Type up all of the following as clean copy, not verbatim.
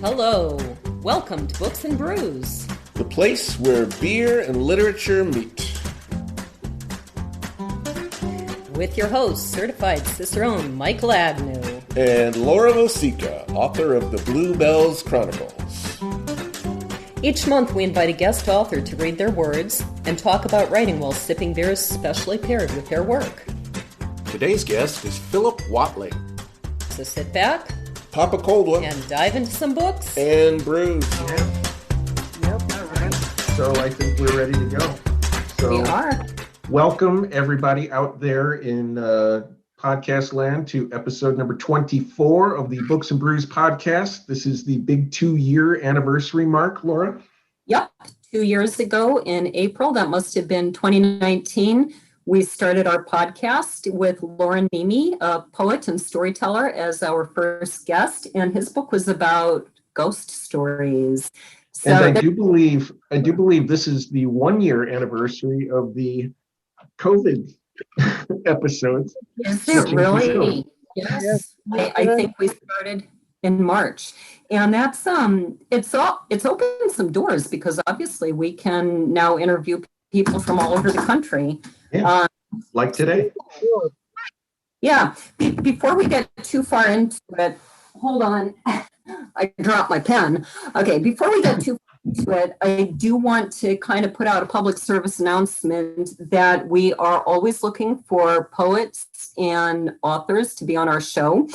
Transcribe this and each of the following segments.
Hello, welcome to Books and Brews, the place where beer and literature meet. With your host, certified Cicerone Michael Agnew. And Laura Mosica, author of the Bluebells Chronicles. Each month we invite a guest author to read their words and talk about writing while sipping beers specially paired with their work. Today's guest is Philip Watling. So sit back, pop a cold one, and dive into some books and brews. Yep. So I think we're ready to go. So we are. Welcome everybody out there in podcast land to episode number 24 of the Books and Brews podcast. This is the big 2-year anniversary mark, Laura. Yep. 2 years ago in April, that must have been 2019, we started our podcast with Lauren Mimi, a poet and storyteller, as our first guest, and his book was about ghost stories. So and I do believe this is the 1-year anniversary of the COVID episodes. Is it really? Yes. I think we started in March, and that's it's opened some doors because obviously we can now interview people from all over the country. Yeah. Like today. Yeah. Before we get too far into it, hold on. I dropped my pen. Okay. Before we get too far into it, I do want to kind of put out a public service announcement that we are always looking for poets and authors to be on our show.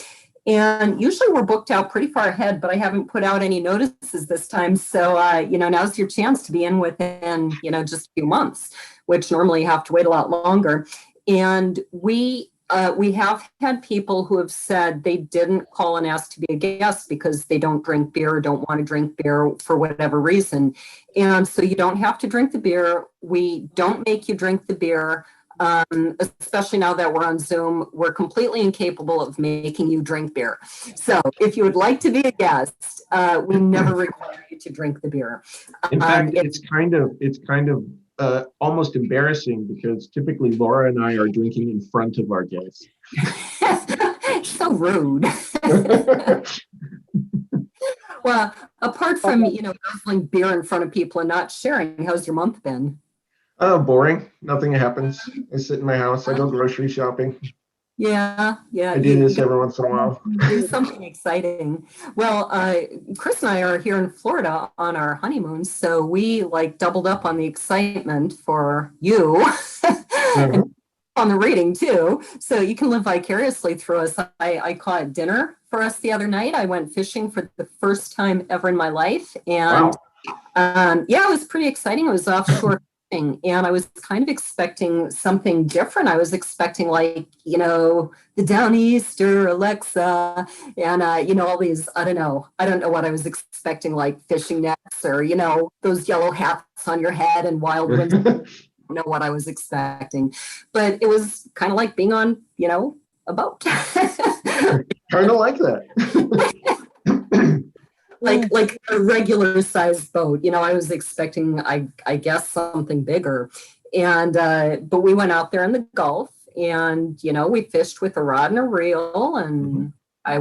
And usually we're booked out pretty far ahead, but I haven't put out any notices this time. So, now's your chance to be in within, just a few months, which normally you have to wait a lot longer. And we have had people who have said they didn't call and ask to be a guest because they don't drink beer or don't want to drink beer for whatever reason. And so you don't have to drink the beer. We don't make you drink the beer. Especially now that we're on Zoom, we're completely incapable of making you drink beer. So if you would like to be a guest, we never require you to drink the beer. In fact, it's kind of almost embarrassing because typically Laura and I are drinking in front of our guests. So rude. Well, apart from, guzzling beer in front of people and not sharing, how's your month been? Boring. Nothing happens. I sit in my house. I go grocery shopping. Yeah. I do this every once in a while. Do something exciting. Well, Chris and I are here in Florida on our honeymoon, so we doubled up on the excitement for you and on the reading too. So you can live vicariously through us. I caught dinner for us the other night. I went fishing for the first time ever in my life, and wow. It was pretty exciting. It was offshore. And I was kind of expecting something different. I was expecting the Down Easter, Alexa, and, all these, I don't know what I was expecting, like fishing nets or, those yellow hats on your head and wild winds. I don't know what I was expecting, but it was kind of like being on, a boat. Kind of like that. Like a regular sized boat, I was expecting, I guess, something bigger. And, but we went out there in the Gulf and, we fished with a rod and a reel. And I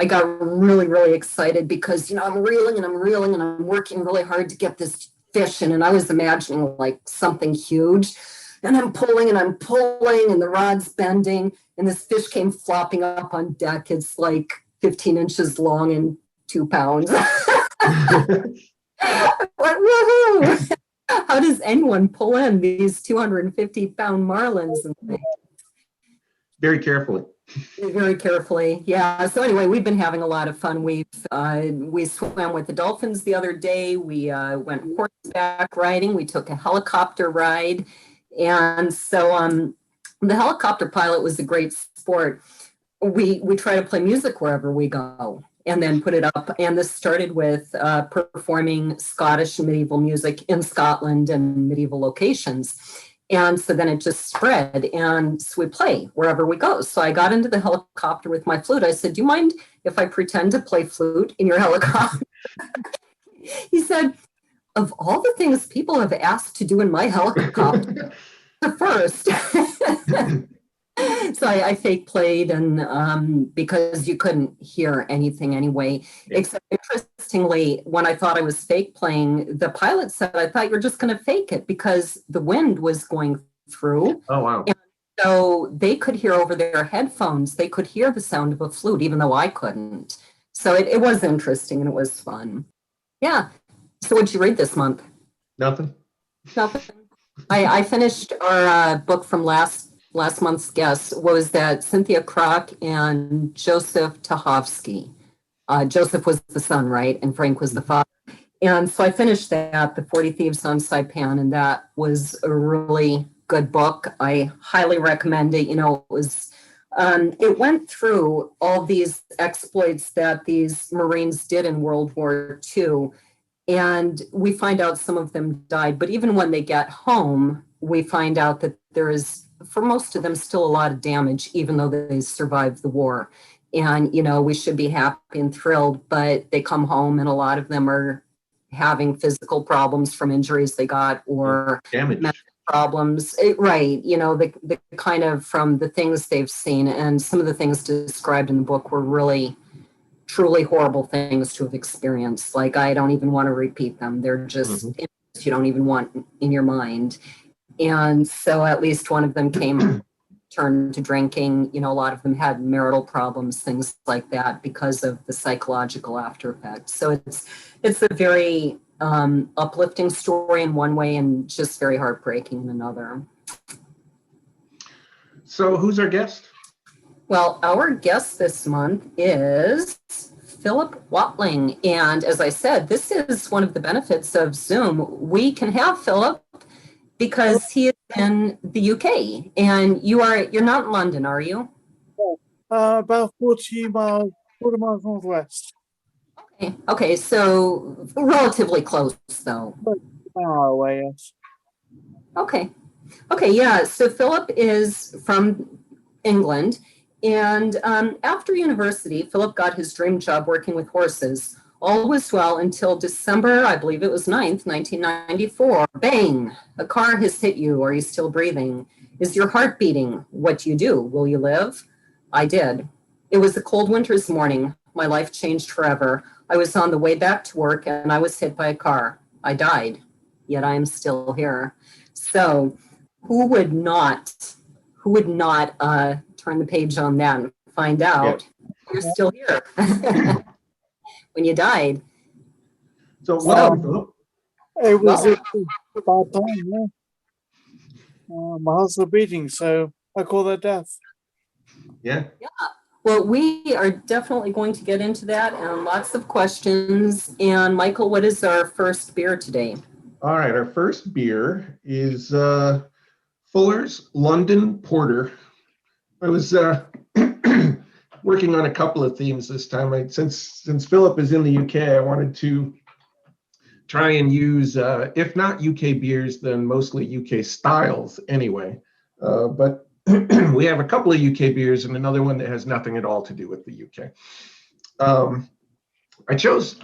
got really, really excited because, I'm reeling and I'm working really hard to get this fish in. And I was imagining something huge. And I'm pulling and the rod's bending. And this fish came flopping up on deck. It's 15 inches long and 2 pounds. Woohoo! How does anyone pull in these 250-pound marlins and things? Very carefully. Very carefully, yeah. So anyway, we've been having a lot of fun. We swam with the dolphins the other day. We went horseback riding. We took a helicopter ride, and so the helicopter pilot was a great sport. We try to play music wherever we go and then put it up. And this started with performing Scottish and medieval music in Scotland and medieval locations. And so then it just spread. And so we play wherever we go. So I got into the helicopter with my flute. I said, do you mind if I pretend to play flute in your helicopter? He said, of all the things people have asked to do in my helicopter, the first. So I fake played, and because you couldn't hear anything anyway. Yeah. Except interestingly, when I thought I was fake playing, the pilot said, I thought you were just going to fake it because the wind was going through. Oh, wow. And so they could hear over their headphones, they could hear the sound of a flute, even though I couldn't. So it was interesting and it was fun. Yeah. So what'd you read this month? Nothing. Nothing. I finished our book from last month's guest. Was that Cynthia Kroc and Joseph Tahovsky. Joseph was the son, right? And Frank was the father. And so I finished that, The 40 Thieves on Saipan, and that was a really good book. I highly recommend it. It went through all these exploits that these Marines did in World War II. And we find out some of them died, but even when they get home, we find out that there is, for most of them, still a lot of damage, even though they survived the war. And, we should be happy and thrilled, but they come home and a lot of them are having physical problems from injuries they got or damage problems. Right. The kind of from the things they've seen, and some of the things described in the book were really truly horrible things to have experienced. Like, I don't even want to repeat them. They're just you don't even want in your mind. And so at least one of them turned to drinking. A lot of them had marital problems, things like that, because of the psychological after effects. So it's a very uplifting story in one way and just very heartbreaking in another. So who's our guest? Well, our guest this month is Philip Watling. And as I said, this is one of the benefits of Zoom. We can have Philip because he is in the UK. And you're not in London, are you? About 40 miles northwest. Okay, so relatively close, though. But an hour away, yes. Okay, yeah. So Philip is from England. And after university, Philip got his dream job working with horses. All was well until December, I believe it was 9th, 1994. Bang! A car has hit you. Are you still breathing? Is your heart beating? What do you do? Will you live? I did. It was a cold winter's morning. My life changed forever. I was on the way back to work and I was hit by a car. I died, yet I am still here. So who would not turn the page on that and find out you're still here when you died? So what happened, Philip? It was a bad time, yeah. My heart's still beating, so I call that death. Yeah. Well, we are definitely going to get into that and lots of questions. And Michael, what is our first beer today? All right, our first beer is Fuller's London Porter. I was working on a couple of themes this time. Since Philip is in the UK, I wanted to try and use, if not UK beers, then mostly UK styles anyway. But we have a couple of UK beers and another one that has nothing at all to do with the UK. I chose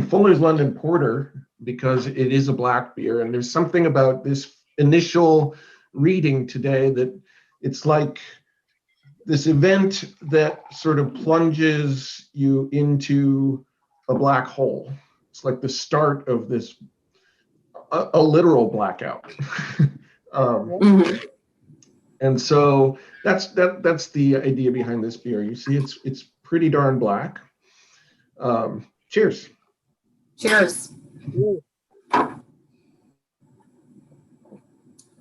Fuller's London Porter because it is a black beer, and there's something about this initial reading today that it's like this event that sort of plunges you into a black hole. It's like the start of this, a literal blackout. And so that's the idea behind this beer. You see, it's pretty darn black. Cheers. Cheers.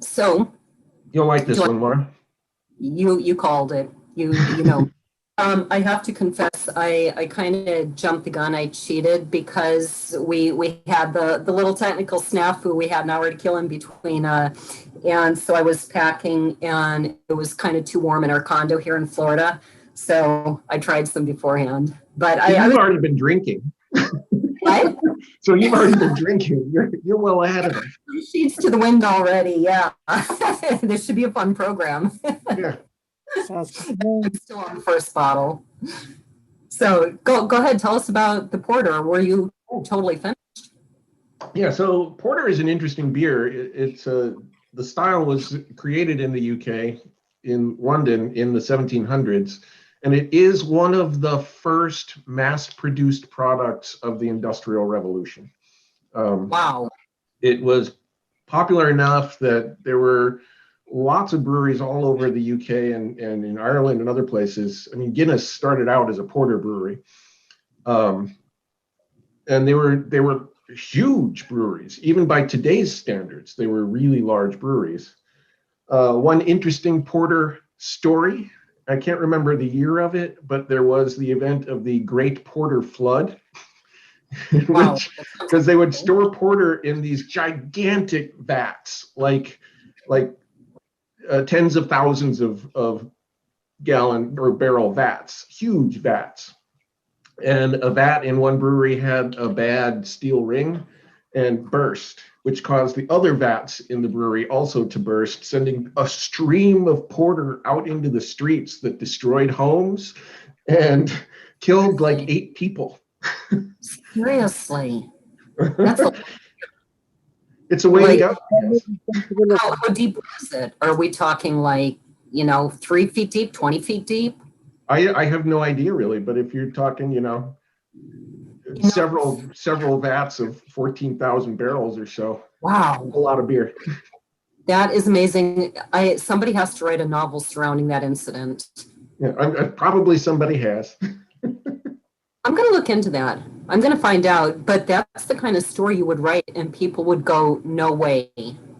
So you'll like this one, Laura. You called it. You know. I have to confess, I kind of jumped the gun. I cheated because we had the little technical snafu. We had an hour to kill in between. And so I was packing, and it was kind of too warm in our condo here in Florida. So I tried some beforehand. But you've already been drinking. What? So you've already been drinking. You're well ahead of it. Sheets to the wind already. Yeah. This should be a fun program. Yeah. I'm still on the first bottle. So go ahead. Tell us about the porter. Were you totally finished? Yeah. So porter is an interesting beer. It's the style was created in the UK in London in the 1700s, and it is one of the first mass-produced products of the Industrial Revolution. Wow. It was popular enough that there were lots of breweries all over the UK and in Ireland and other places. I mean, Guinness started out as a porter brewery. And they were huge breweries. Even by today's standards, they were really large breweries. One interesting porter story, I can't remember the year of it, but there was the event of the Great Porter Flood. Wow. Because they would store porter in these gigantic vats, like tens of thousands of gallon or barrel vats, huge vats. And a vat in one brewery had a bad steel ring and burst, which caused the other vats in the brewery also to burst, sending a stream of porter out into the streets that destroyed homes and killed like 8 people. Seriously. That's It's a way to go. how deep is it? Are we talking like, 3 feet deep, 20 feet deep? I have no idea really, but if you're talking, several vats of 14,000 barrels or so. Wow. A lot of beer. That is amazing. Somebody has to write a novel surrounding that incident. Yeah, probably somebody has. I'm going to look into that. I'm going to find out, but that's the kind of story you would write and people would go, no way.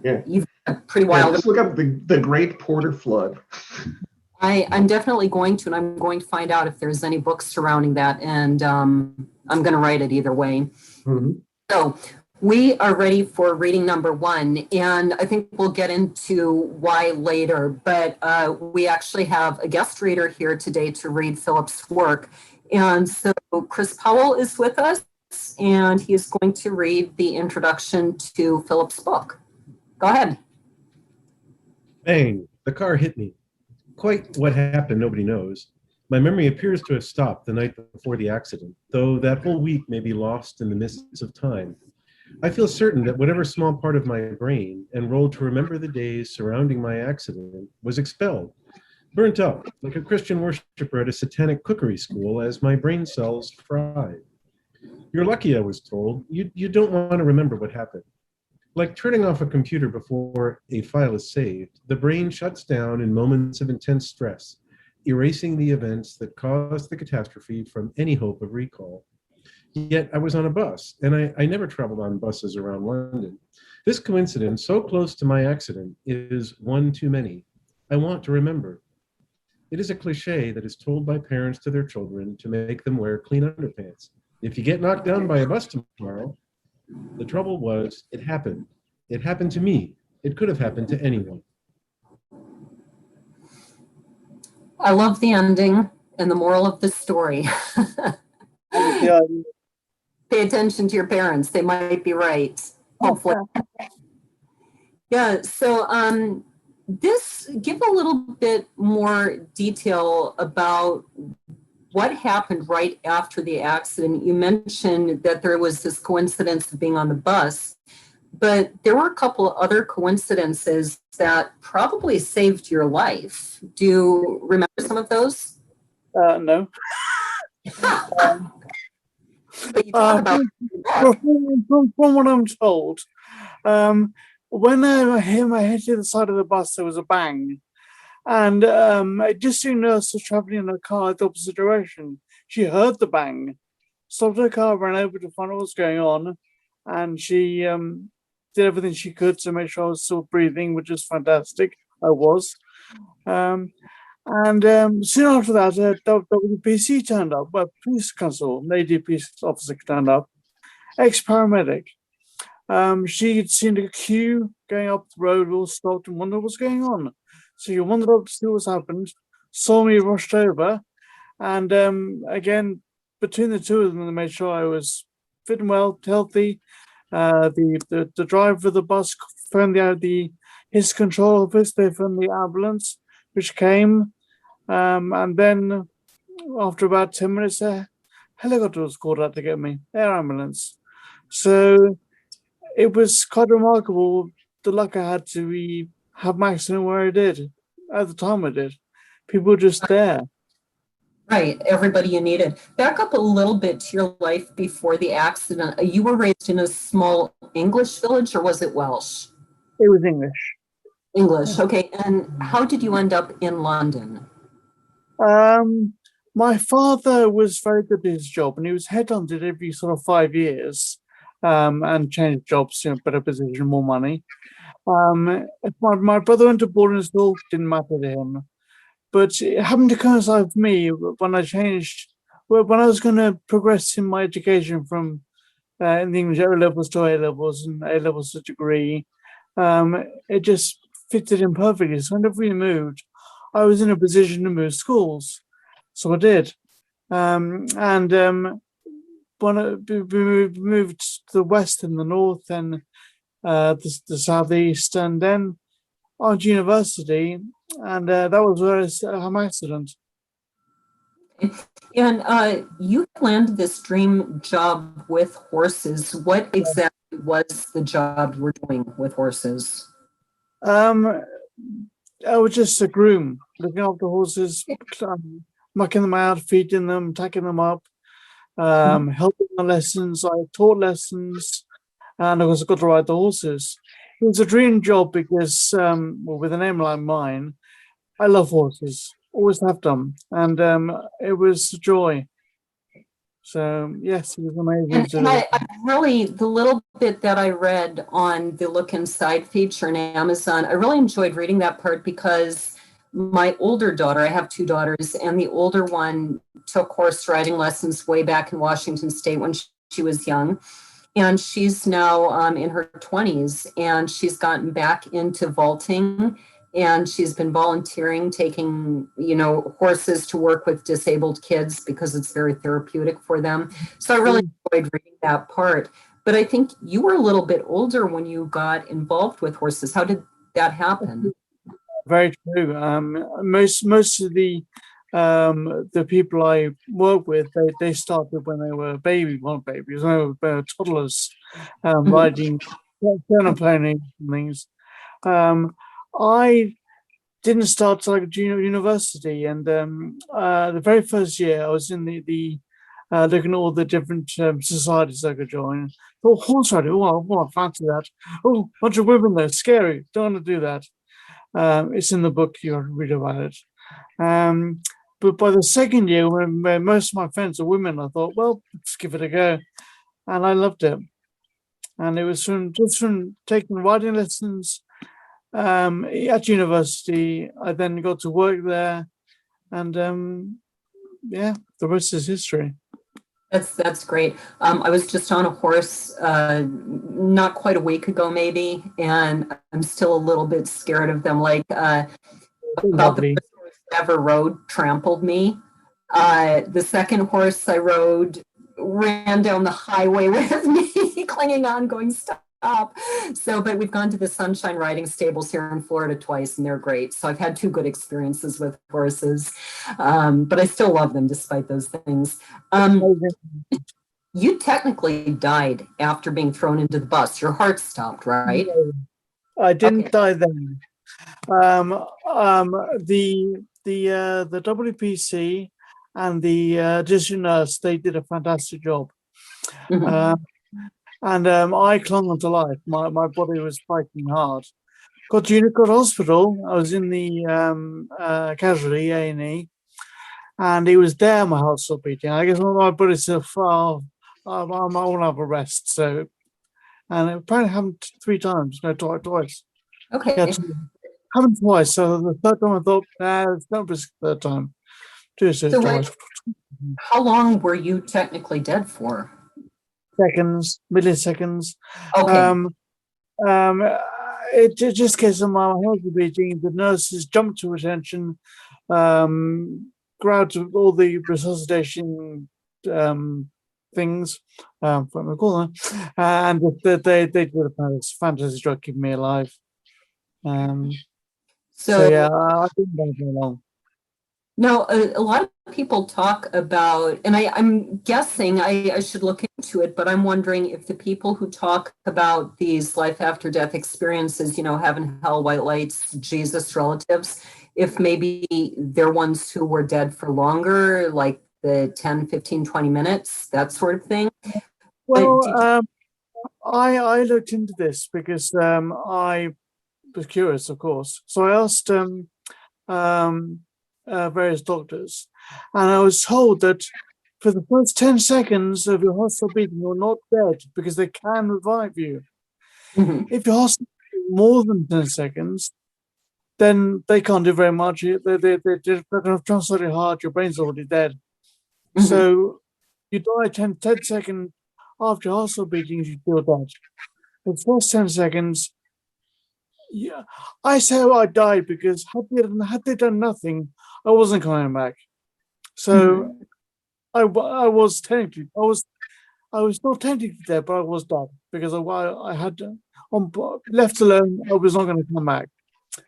Yeah. You've got pretty wild. Just look up the Great Porter Flood. I'm definitely going to, and I'm going to find out if there's any books surrounding that, and I'm going to write it either way. Mm-hmm. So we are ready for reading number 1, and I think we'll get into why later, but we actually have a guest reader here today to read Philip's work. And so Chris Powell is with us, and he is going to read the introduction to Philip's book. Go ahead. Bang, the car hit me. Quite what happened, nobody knows. My memory appears to have stopped the night before the accident, though that whole week may be lost in the mists of time. I feel certain that whatever small part of my brain, enrolled to remember the days surrounding my accident, was expelled, burnt up, like a Christian worshiper at a satanic cookery school as my brain cells fried. You're lucky, I was told. You don't want to remember what happened. Like turning off a computer before a file is saved, the brain shuts down in moments of intense stress, erasing the events that caused the catastrophe from any hope of recall. Yet I was on a bus, and I never traveled on buses around London. This coincidence, so close to my accident, is one too many. I want to remember. It is a cliche that is told by parents to their children to make them wear clean underpants. If you get knocked down by a bus tomorrow, the trouble was, it happened. It happened to me. It could have happened to anyone. I love the ending and the moral of the story. Yeah. Pay attention to your parents. They might be right. Hopefully. Yeah. So give a little bit more detail about what happened right after the accident. You mentioned that there was this coincidence of being on the bus, but there were a couple of other coincidences that probably saved your life. Do you remember some of those? No. But you talk about From what I'm told, when I hit the side of the bus, there was a bang. And I just seen a nurse was traveling in a car the opposite direction. She heard the bang, stopped her car, ran over to find out what was going on, and she did everything she could to make sure I was still breathing, which is fantastic. I was. And soon after that, WPC turned up, a police constable, lady police officer turned up, ex-paramedic. She'd seen a queue going up the road, all stopped and wondered what's going on. So you wandered up to see what's happened, saw me rushed over, and again, between the two of them, they made sure I was fit and well, healthy. The driver of the bus phoned his control office, they phoned the ambulance, which came, and then after about 10 minutes, a helicopter was called out to get me, air ambulance. So it was quite remarkable the luck I had to have my accident where I did. at the time I did. People were just there. Right, everybody you needed. Back up a little bit to your life before the accident. You were raised in a small English village, or was it Welsh? It was English. English, okay. And how did you end up in London? My father was very good at his job, and he was headhunted every sort of 5 years, and changed jobs, better position, more money. If my brother went to boarding school, didn't matter to him. But it happened to coincide with me when when I was going to progress in my education from in the English O levels to A levels and A levels to degree. It just fitted in perfectly. So whenever we moved, I was in a position to move schools. So I did. And when we moved to the west and the north and the southeast, and then on to university, and that was where I had my accident. And you landed this dream job with horses. What exactly was the job you were doing with horses? I was just a groom, looking after horses, mucking them out, feeding them, tacking them up, helping the lessons. I taught lessons, and I got to ride the horses. It was a dream job because, with a name like mine, I love horses, always have done, and it was a joy. So yes, it was amazing. And I really, the little bit that I read on the Look Inside feature on Amazon, I really enjoyed reading that part because my older daughter, I have two daughters, and the older one took horse riding lessons way back in Washington State when she was young. And she's now in her 20s, and she's gotten back into vaulting, and she's been volunteering, taking, horses to work with disabled kids because it's very therapeutic for them. So I really enjoyed reading that part. But I think you were a little bit older when you got involved with horses. How did that happen? Very true. Most of the people I work with, they started when they were babies, they were toddlers, riding ponies and things. I didn't start till like junior university, and the very first year I was in the looking at all the different societies I could join. Oh, horse riding! Oh, I fancy that. Oh, bunch of women there, scary. Don't want to do that. It's in the book. You read about it. But by the second year, when most of my friends are women, I thought, well, let's give it a go, and I loved it. And it was from taking riding lessons at university. I then got to work there, and the rest is history. That's great. I was just on a horse not quite a week ago, maybe, and I'm still a little bit scared of them. Like about the first horse I ever rode trampled me. The second horse I rode ran down the highway with me, clinging on, going, stop. So, but we've gone to the Sunshine Riding Stables here in Florida twice, and they're great. So I've had two good experiences with horses, but I still love them despite those things. You technically died after being thrown into the bus. Your heart stopped, right? I didn't die then. The WPC and the district nurse, they did a fantastic job. Mm-hmm. And I clung on to life. My body was fighting hard. Got to Unicorn Hospital. I was in the casualty A&E, and it was there my heart stopped beating. I guess my body said, "Oh, I want to have a rest." So, and it apparently happened 3 times, no, twice. Okay. Yeah, happened twice. So the third time I thought, it's not risk the third time. How long were you technically dead for? Seconds, milliseconds. Okay. It just gets on my heart beating. The nurses jumped to attention, grabbed all the resuscitation things, what we call them, and they did a fantastic job keeping me alive. So yeah, I didn't die very long. No, a lot of people talk about, and I'm guessing I should look into it, but I'm wondering if the people who talk about these life after death experiences, heaven, hell, white lights, Jesus relatives, if maybe they're ones who were dead for longer, like the 10, 15, 20 minutes, that sort of thing. But Well, I looked into this because I was curious, of course. So I asked um, various doctors, and I was told that for the first 10 seconds of your hospital beating, you're not dead because they can revive you. Mhm. If your hospital beating more than 10 seconds, then they can't do very much. They're going to translate it hard. Your brain's already dead. Mhm. So you die 10 seconds after your hospital beating, you feel dead. The first 10 seconds, yeah, I say I died because had they done nothing, I wasn't coming back. So Mhm. I was technically, I was not technically dead, but I was dead because I had left alone, I was not going to come back.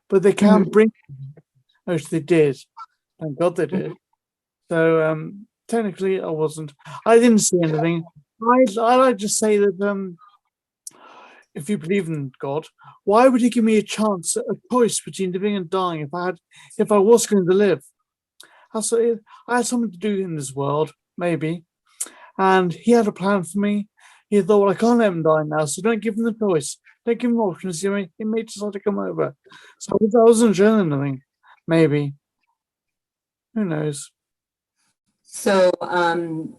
But they can Mhm. bring, which they did. Thank God they did. So technically, I wasn't. I didn't see anything. I like to say that if you believe in God, why would He give me a chance, a choice between living and dying if I was going to live? I had something to do in this world, maybe, and He had a plan for me. He thought, well, I can't let him die now, so don't give him the choice. Don't give him options. He may decide to come over. So I wasn't shown anything. Maybe. Who knows? So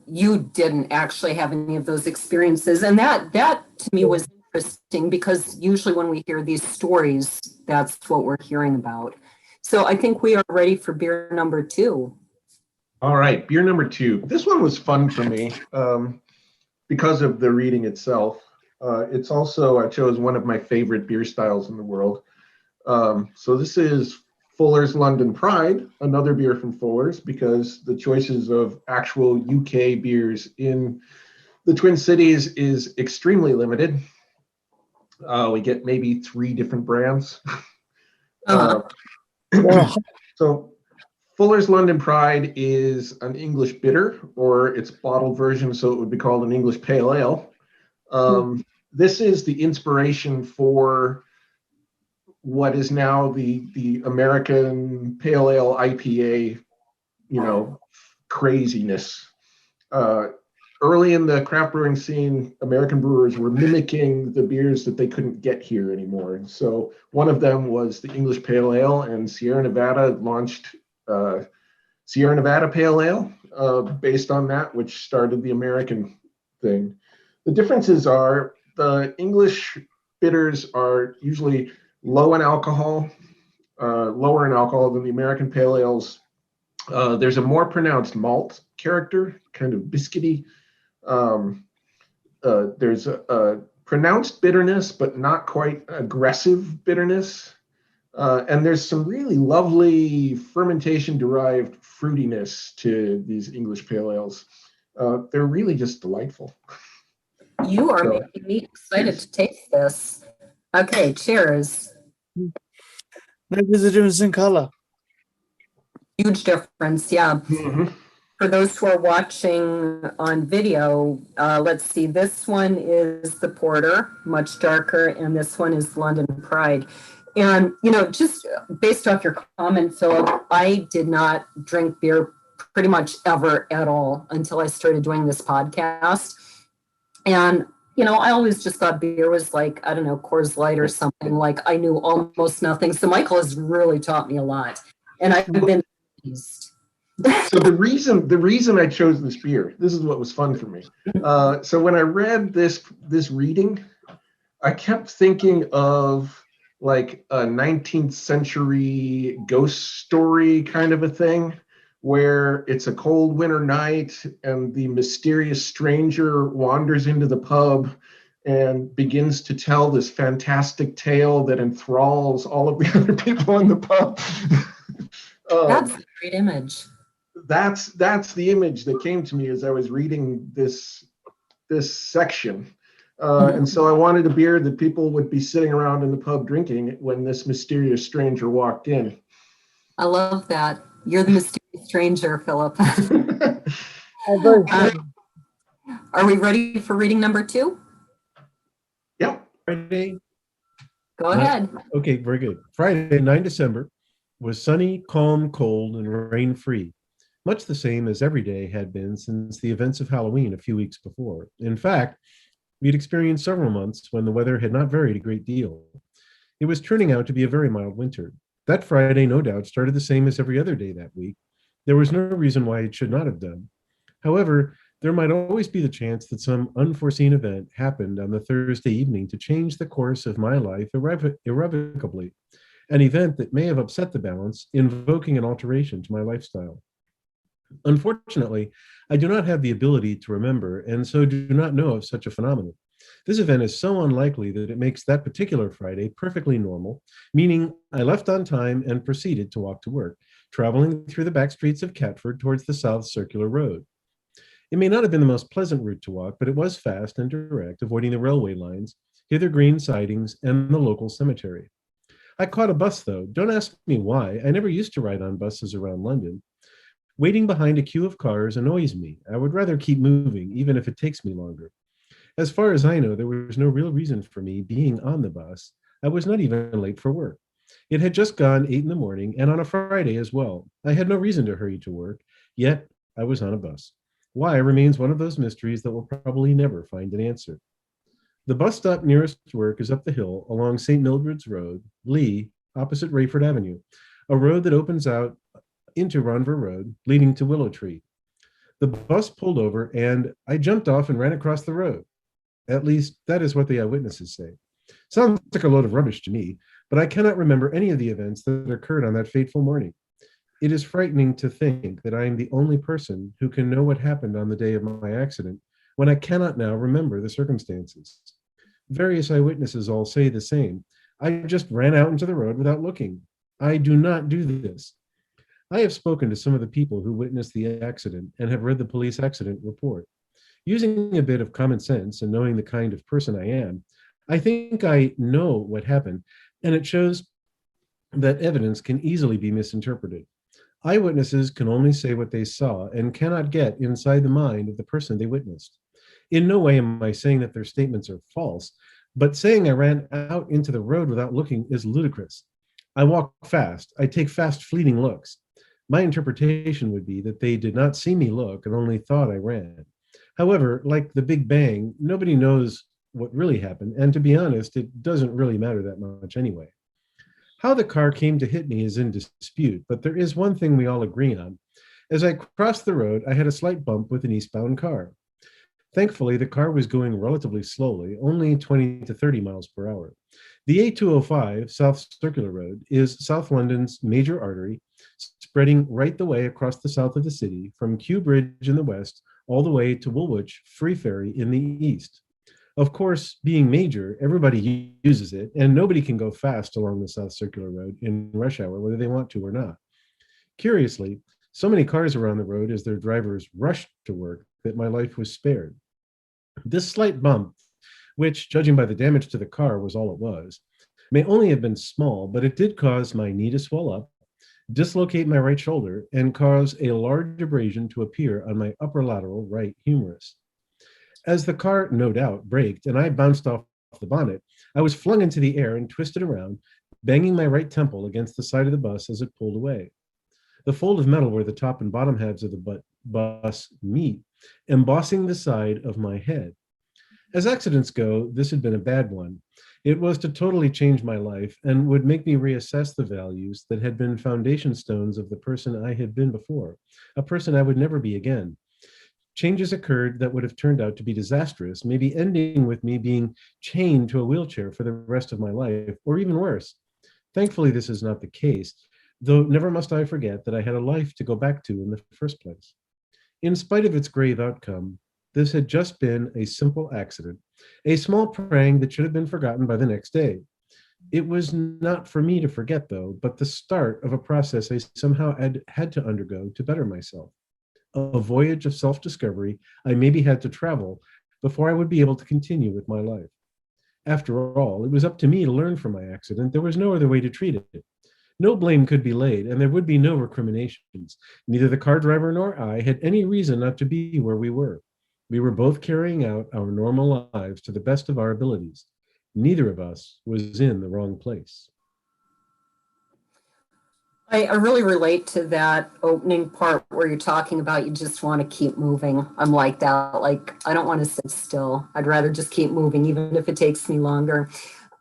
you didn't actually have any of those experiences, and that to me was interesting because usually when we hear these stories, that's what we're hearing about. So I think we are ready for beer number 2. All right, beer number 2. This one was fun for me because of the reading itself. It's also, I chose one of my favorite beer styles in the world. So this is Fuller's London Pride, another beer from Fuller's, because the choices of actual UK beers in the Twin Cities is extremely limited. We get maybe 3 different brands. Uh-huh. Well, So Fuller's London Pride is an English bitter, or its bottled version, so it would be called an English Pale Ale. This is the inspiration for what is now the American Pale Ale IPA, craziness. Uh, Early in the craft brewing scene, American brewers were mimicking the beers that they couldn't get here anymore. And so one of them was the English Pale Ale, and Sierra Nevada launched Sierra Nevada Pale Ale based on that, which started the American thing. The differences are the English bitters are usually low in alcohol, lower in alcohol than the American Pale Ales. There's a more pronounced malt character, kind of biscuity. Um, there's a pronounced bitterness, but not quite aggressive bitterness. And there's some really lovely fermentation-derived fruitiness to these English pale ales. They're really just delightful. You are So, making me excited cheers. to taste this. Okay, cheers. maybe there's a difference in color. Huge difference, yeah. Mhm. For those who are watching on video, let's see, this one is the Porter, much darker, and this one is London Pride. And, just based off your comment, Philip, I did not drink beer pretty much ever at all until I started doing this podcast. And, I always just thought beer was like, I don't know, Coors Light or something. Like I knew almost nothing. So Michael has really taught me a lot. And I've been pleased. So the reason I chose this beer, this is what was fun for me. So when I read this reading, I kept thinking of like a 19th century ghost story kind of a thing, where it's a cold winter night and the mysterious stranger wanders into the pub and begins to tell this fantastic tale that enthralls all of the other people in the pub. That's um, a great image. that's the image that came to me as I was reading this section. And so I wanted a beer that people would be sitting around in the pub drinking when this mysterious stranger walked in. I love that. You're the mysterious stranger, Philip. I'm very Uh, sorry. Are we ready for reading number 2? Yep. Friday. Go ahead. Okay, very good. Friday, 9 December, was sunny, calm, cold, and rain-free, much the same as every day had been since the events of Halloween a few weeks before. In fact, we'd experienced several months when the weather had not varied a great deal. It was turning out to be a very mild winter. That Friday, no doubt, started the same as every other day that week. There was no reason why it should not have done. However, there might always be the chance that some unforeseen event happened on the Thursday evening to change the course of my life irrevocably, an event that may have upset the balance, invoking an alteration to my lifestyle. Unfortunately, I do not have the ability to remember, and so do not know of such a phenomenon. This event is so unlikely that it makes that particular Friday perfectly normal, meaning I left on time and proceeded to walk to work, traveling through the back streets of Catford towards the South Circular Road. It may not have been the most pleasant route to walk, but it was fast and direct, avoiding the railway lines, hither green sidings, and the local cemetery. I caught a bus, though. Don't ask me why. I never used to ride on buses around London. Waiting behind a queue of cars annoys me. I would rather keep moving, even if it takes me longer. As far as I know, there was no real reason for me being on the bus. I was not even late for work. It had just gone 8 in the morning, and on a Friday as well. I had no reason to hurry to work, yet I was on a bus. Why remains one of those mysteries that will probably never find an answer. The bus stop nearest to work is up the hill along St. Mildred's Road, Lee, opposite Rayford Avenue, a road that opens out into Ronver Road, leading to Willow Tree. The bus pulled over, and I jumped off and ran across the road. At least, that is what the eyewitnesses say. Sounds like a load of rubbish to me, but I cannot remember any of the events that occurred on that fateful morning. It is frightening to think that I am the only person who can know what happened on the day of my accident, when I cannot now remember the circumstances. Various eyewitnesses all say the same. I just ran out into the road without looking. I do not do this. I have spoken to some of the people who witnessed the accident and have read the police accident report. Using a bit of common sense and knowing the kind of person I am, I think I know what happened, and it shows that evidence can easily be misinterpreted. Eyewitnesses can only say what they saw and cannot get inside the mind of the person they witnessed. In no way am I saying that their statements are false, but saying I ran out into the road without looking is ludicrous. I walk fast. I take fast, fleeting looks. My interpretation would be that they did not see me look and only thought I ran. However, like the Big Bang, nobody knows what really happened, and to be honest, it doesn't really matter that much anyway. How the car came to hit me is in dispute, but there is one thing we all agree on. As I crossed the road, I had a slight bump with an eastbound car. Thankfully, the car was going relatively slowly, only 20 to 30 miles per hour. The A205, South Circular Road, is South London's major artery, spreading right the way across the south of the city, from Kew Bridge in the west all the way to Woolwich Free Ferry in the east. Of course, being major, everybody uses it, and nobody can go fast along the South Circular Road in rush hour, whether they want to or not. Curiously, so many cars around the road as their drivers rushed to work that my life was spared. This slight bump, which, judging by the damage to the car, was all it was, may only have been small, but it did cause my knee to swell up, dislocate my right shoulder, and cause a large abrasion to appear on my upper lateral right humerus. As the car, no doubt, braked and I bounced off the bonnet, I was flung into the air and twisted around, banging my right temple against the side of the bus as it pulled away. The fold of metal where the top and bottom halves of the bus meet, embossing the side of my head. As accidents go, this had been a bad one. It was to totally change my life and would make me reassess the values that had been foundation stones of the person I had been before, a person I would never be again. Changes occurred that would have turned out to be disastrous, maybe ending with me being chained to a wheelchair for the rest of my life, or even worse. Thankfully, this is not the case, though never must I forget that I had a life to go back to in the first place. In spite of its grave outcome, this had just been a simple accident, a small prank that should have been forgotten by the next day. It was not for me to forget, though, but the start of a process I somehow had to undergo to better myself. A voyage of self-discovery I maybe had to travel before I would be able to continue with my life. After all, it was up to me to learn from my accident. There was no other way to treat it. No blame could be laid, and there would be no recriminations. Neither the car driver nor I had any reason not to be where we were. We were both carrying out our normal lives to the best of our abilities. Neither of us was in the wrong place. I really relate to that opening part where you're talking about you just want to keep moving. I'm like that. Like, I don't want to sit still. I'd rather just keep moving, even if it takes me longer.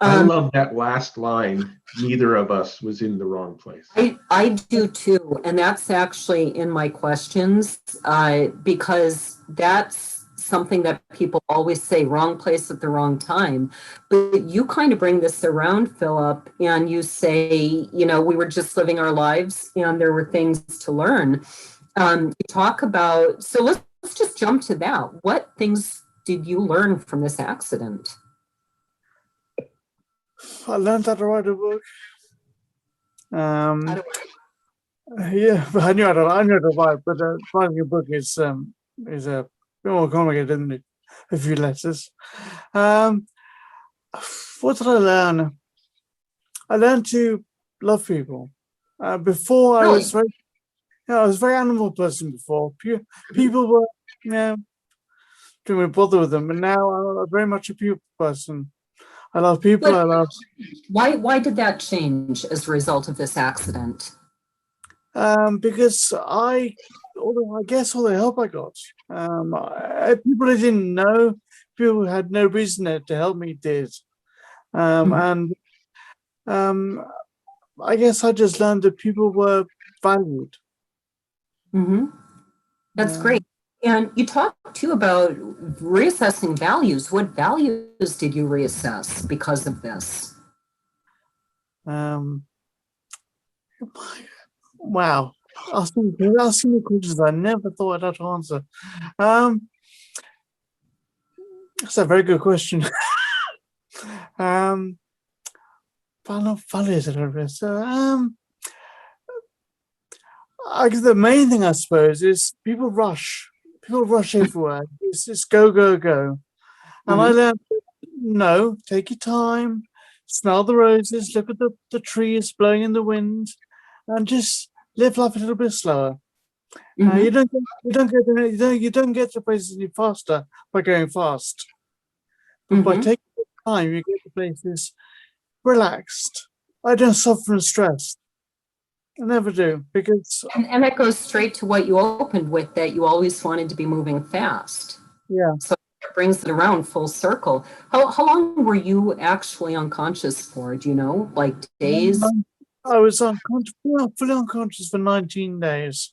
I love that last line. Neither of us was in the wrong place. I do too. And that's actually in my questions because that's something that people always say, wrong place at the wrong time. But you kind of bring this around, Philip, and you say, you know, we were just living our lives and there were things to learn. You talk about, so let's just jump to that. What things did you learn from this accident? I learned how to write a book. Yeah, but I knew how to write, but writing a book is a bit more complicated than a few letters. What did I learn? I learned to love people. Before I was very, I was a very animal person before. People were, didn't really bother with them, and now I'm very much a people person. I love people. Why did that change as a result of this accident? Because I guess all the help I got, people I didn't know, people who had no reason to help me did, and I guess I just learned that people were valued. Mm-hmm. That's great. And you talked too about reassessing values. What values did you reassess because of this? Wow. Asking me questions I never thought I'd have to answer. That's a very good question. Values. The main thing, I suppose, is people rush. People rush everywhere. It's just go, go, go. And I learned, no, take your time, smell the roses, look at the trees blowing in the wind, and just live life a little bit slower. You don't get to places any faster by going fast. But by taking your time, you get to places relaxed. I don't suffer from stress. I never do, because and that goes straight to what you opened with, that you always wanted to be moving fast. Yeah. So it brings it around full circle. How long were you actually unconscious for? Do you know, like days? I was fully unconscious for 19 days.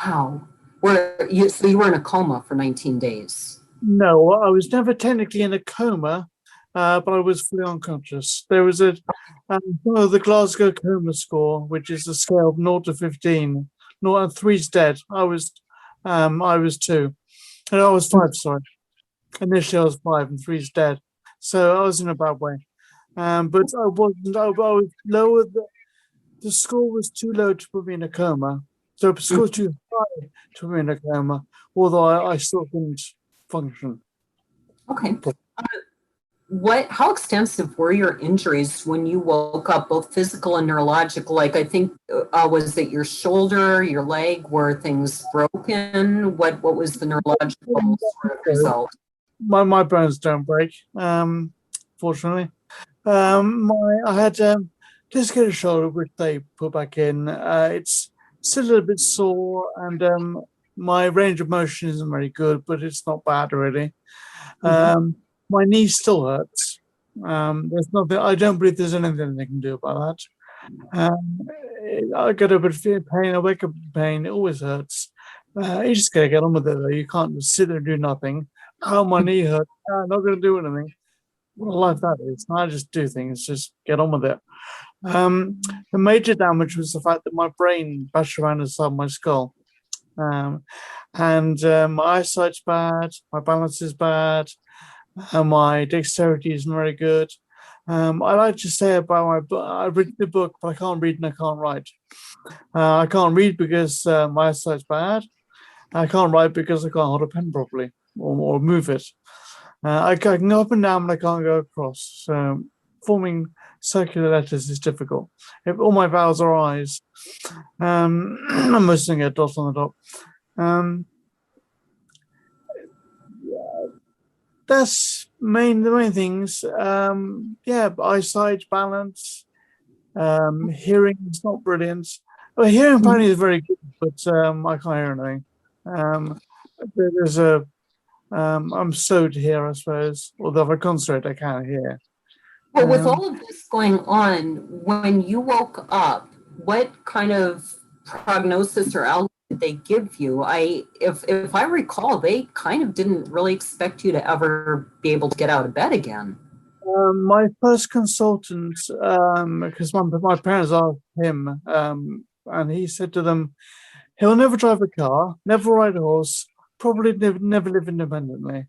Wow. So you were in a coma for 19 days? No, I was never technically in a coma, but I was fully unconscious. There was the Glasgow coma score, which is a scale of 0 to 15. 0 and 3's dead. I was 2. And I was 5, sorry. Initially I was 5 and 3's dead. So I was in a bad way. But I wasn't, I was lower. The score was too low to put me in a coma. So the score was too high to put me in a coma, although I still couldn't function. Okay. How extensive were your injuries when you woke up, both physical and neurological? Like, I think, was it your shoulder, your leg? Were things broken? What was the neurological sort of result? My bones don't break, fortunately. I had dislocated shoulder, which they put back in. It's still a little bit sore, and my range of motion isn't very good, but it's not bad really. My knee still hurts. There's nothing. I don't believe there's anything they can do about that. I get a bit of pain. I wake up in pain. It always hurts. You just gotta get on with it, though. You can't just sit there and do nothing. Oh, my knee hurts. I'm not gonna do anything. What a life that is. I just do things. Just get on with it. The major damage was the fact that my brain bashed around inside my skull. And my eyesight's bad. My balance is bad. My dexterity isn't very good. I like to say about my book, I've written the book, but I can't read and I can't write. I can't read because my eyesight's bad. I can't write because I can't hold a pen properly or move it. I can go up and down, but I can't go across. So forming circular letters is difficult. If all my vowels are I's, I'm missing a dot on the top. That's the main things. Eyesight, balance, hearing is not brilliant. Well, hearing apparently is very good, but I can't hear anything. There's I'm slow to hear, I suppose. Although if I concentrate, I can't hear. Well, with all of this going on, when you woke up, what kind of prognosis or outlook did they give you? If I recall, they kind of didn't really expect you to ever be able to get out of bed again. My first consultant, because my parents asked him, and he said to them, he'll never drive a car, never ride a horse, probably never live independently.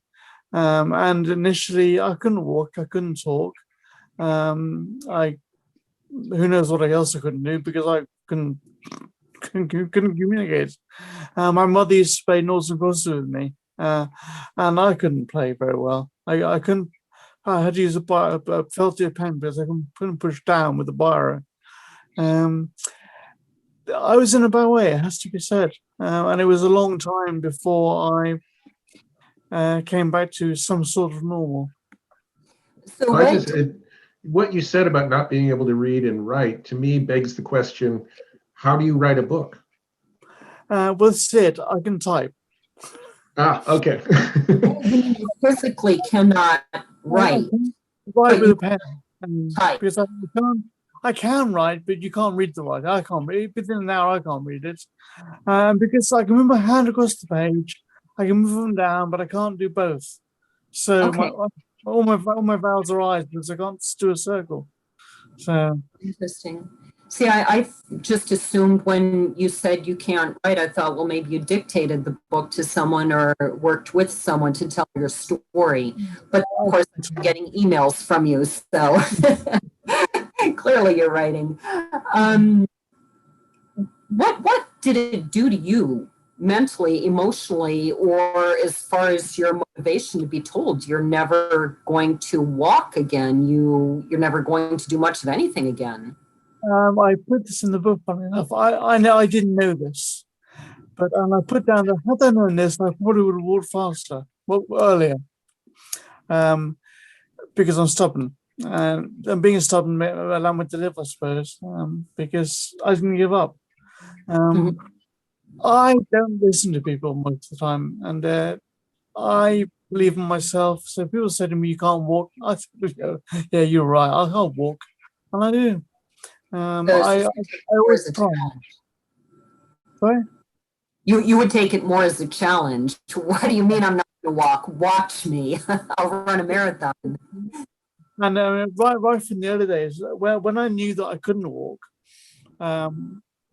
And initially, I couldn't walk, I couldn't talk. Who knows what else I couldn't do because I couldn't communicate. My mother used to play noughts and crosses with me, and I couldn't play very well. I couldn't. I had to use a felty pen because I couldn't push down with the biro. I was in a bad way, it has to be said, and it was a long time before I came back to some sort of normal. So what you said about not being able to read and write, to me, begs the question, how do you write a book? With Sid, I can type. Okay. You physically cannot write. Write with a pen. Type. Because I can write, but you can't read the writing. I can't read it. Within an hour, I can't read it. Because I can move my hand across the page, I can move them down, but I can't do both. So Okay. all my vowels are I's because I can't do a circle. So Interesting. See, I just assumed when you said you can't write, I thought, well, maybe you dictated the book to someone or worked with someone to tell your story. But of course, I'm getting emails from you, so clearly you're writing. What did it do to you mentally, emotionally, or as far as your motivation to be told you're never going to walk again, you're never going to do much of anything again? I put this in the book, funny enough. I know I didn't know this, but I put down that had I known this, I probably would have walked faster, earlier, because I'm stubborn. And being stubborn allowed me to live, I suppose, because I didn't give up. I don't listen to people most of the time, and I believe in myself. So people say to me, "You can't walk." I think, "Yeah, you're right. I can't walk," and I do. I always try. Sorry? You would take it more as a challenge. What do you mean I'm not going to walk? Watch me. I'll run a marathon. And right from the early days, when I knew that I couldn't walk, I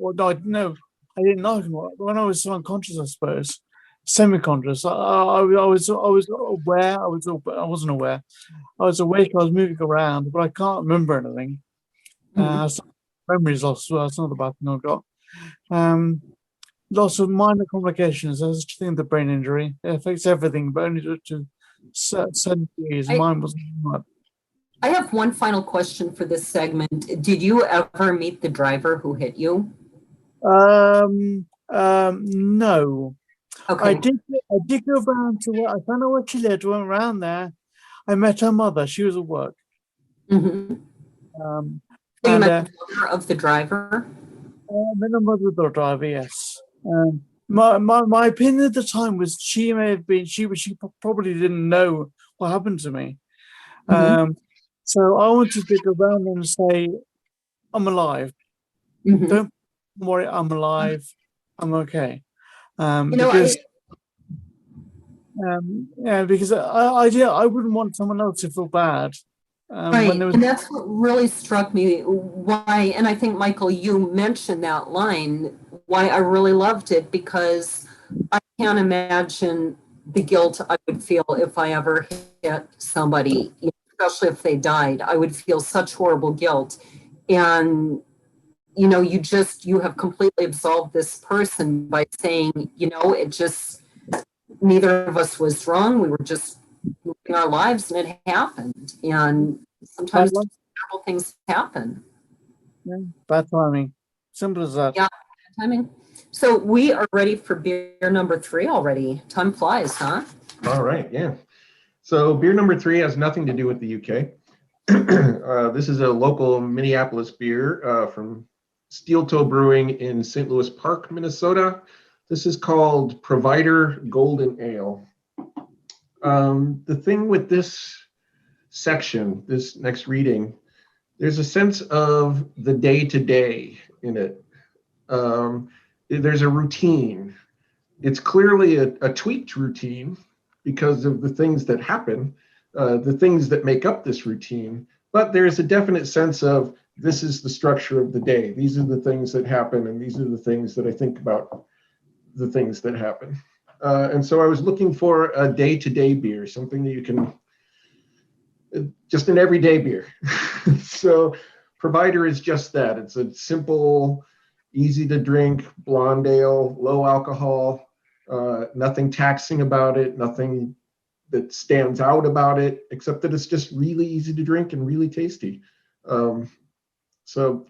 didn't know I couldn't walk. When I was unconscious, I suppose, semi-conscious, I was aware. I wasn't aware. I was awake. I was moving around, but I can't remember anything. Memories lost as well. It's not the bad thing I've got. Lots of minor complications. There's a thing of the brain injury. It affects everything, but only to certain degrees. Mine wasn't much. I have one final question for this segment. Did you ever meet the driver who hit you? No. Okay. I did go around to where I found out where she lived. Went around there. I met her mother. She was at work. Mm-hmm. So you met the mother of the driver? Met the mother of the driver. Yes. My opinion at the time was she may have been. She probably didn't know what happened to me. So I wanted to go around and say, I'm alive. Don't worry, I'm alive. I'm okay. Because I wouldn't want someone else to feel bad. Right, and that's what really struck me. Why, and I think, Michael, you mentioned that line, why I really loved it, because I can't imagine the guilt I would feel if I ever hit somebody, especially if they died. I would feel such horrible guilt. And, you have completely absolved this person by saying, neither of us was wrong. We were just living our lives and it happened. And sometimes terrible things happen. Yeah, bad timing. Simple as that. Yeah, timing. So we are ready for beer number 3 already. Time flies, huh? All right, yeah. So beer number 3 has nothing to do with the UK. This is a local Minneapolis beer from Steel Toe Brewing in St. Louis Park, Minnesota. This is called Provider Golden Ale. The thing with this section, this next reading, there's a sense of the day-to-day in it. There's a routine. It's clearly a tweaked routine because of the things that happen, the things that make up this routine. But there's a definite sense of this is the structure of the day. These are the things that happen, and these are the things that I think about the things that happen. And so I was looking for a day-to-day beer, something that you can, just an everyday beer. So Provider is just that. It's a simple, easy to drink blonde ale, low alcohol, nothing taxing about it, nothing that stands out about it, except that it's just really easy to drink and really tasty. So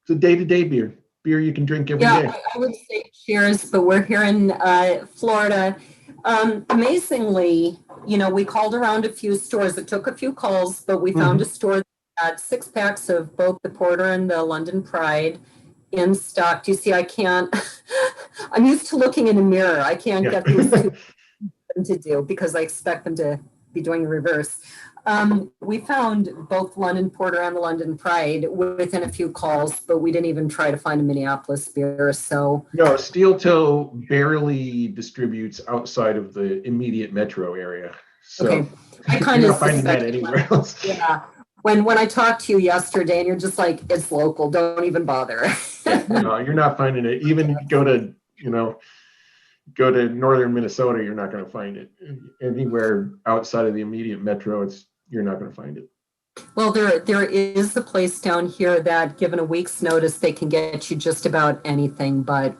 it's a day-to-day beer you can drink every day. I would say cheers, but we're here in Florida. Amazingly, we called around a few stores. It took a few calls, but we found a store that had 6 packs of both the Porter and the London Pride in stock. Do you see, I can't, I'm used to looking in a mirror. I can't get these two to do because I expect them to be doing the reverse. We found both London Porter and the London Pride within a few calls, but we didn't even try to find a Minneapolis beer. So no, Steel Toe barely distributes outside of the immediate metro area. So okay. I kind of finding that anywhere else. Yeah. When I talked to you yesterday and you're just like, it's local, don't even bother. No, you're not finding it. Even go to northern Minnesota, you're not going to find it. Anywhere outside of the immediate metro, you're not going to find it. Well, there is a place down here that, given a week's notice, they can get you just about anything. But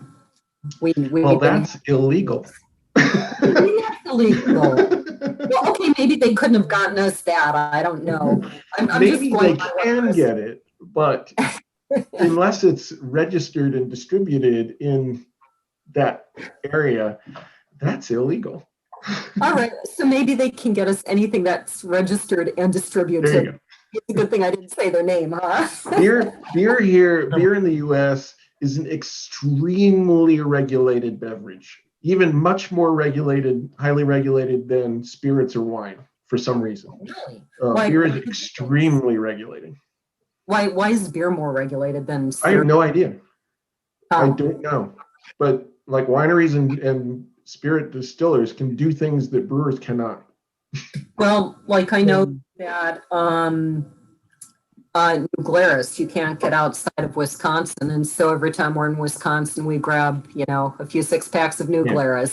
that's illegal. That's illegal. Well, okay, maybe they couldn't have gotten us that. I don't know. Maybe they can get it, but unless it's registered and distributed in that area, that's illegal. All right, so maybe they can get us anything that's registered and distributed. There you go. It's a good thing I didn't say their name, huh? Beer in the U.S. is an extremely regulated beverage, even much more highly regulated than spirits or wine for some reason. Really? Beer is extremely regulated. Why is beer more regulated than spirits? I have no idea. Oh. I don't know. But like wineries and spirit distillers can do things that brewers cannot. Well, like I know that New Glarus, you can't get outside of Wisconsin, and so every time we're in Wisconsin, we grab a few 6 packs of New Glarus.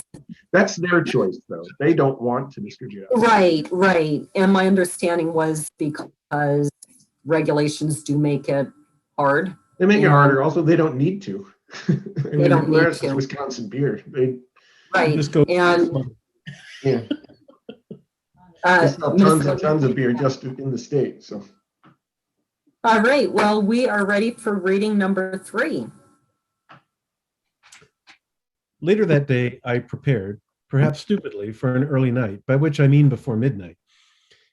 That's their choice, though. They don't want to distribute it. Right. And my understanding was because regulations do make it hard. They make it harder. Also, they don't need to. They don't need to. Wisconsin beer. Right. Just go. And yeah. They sell tons and tons of beer just in the state. So. All right. Well, we are ready for reading number 3. Later that day, I prepared, perhaps stupidly, for an early night, by which I mean before midnight.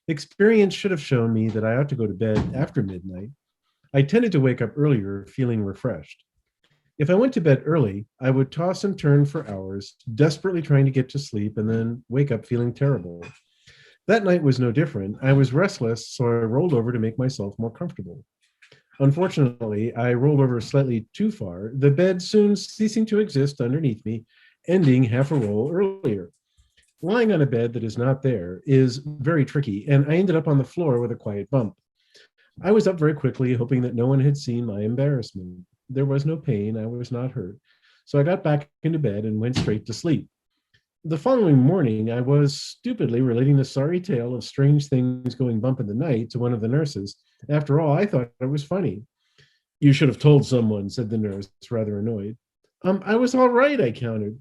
Experience should have shown me that I ought to go to bed after midnight. I tended to wake up earlier, feeling refreshed. If I went to bed early, I would toss and turn for hours, desperately trying to get to sleep, and then wake up feeling terrible. That night was no different. I was restless, so I rolled over to make myself more comfortable. Unfortunately, I rolled over slightly too far, the bed soon ceasing to exist underneath me, ending half a roll earlier. Lying on a bed that is not there is very tricky, and I ended up on the floor with a quiet bump. I was up very quickly, hoping that no one had seen my embarrassment. There was no pain, I was not hurt, so I got back into bed and went straight to sleep. The following morning, I was stupidly relating the sorry tale of strange things going bump in the night to one of the nurses. After all, I thought it was funny. You should have told someone, said the nurse, rather annoyed. I was all right, I countered.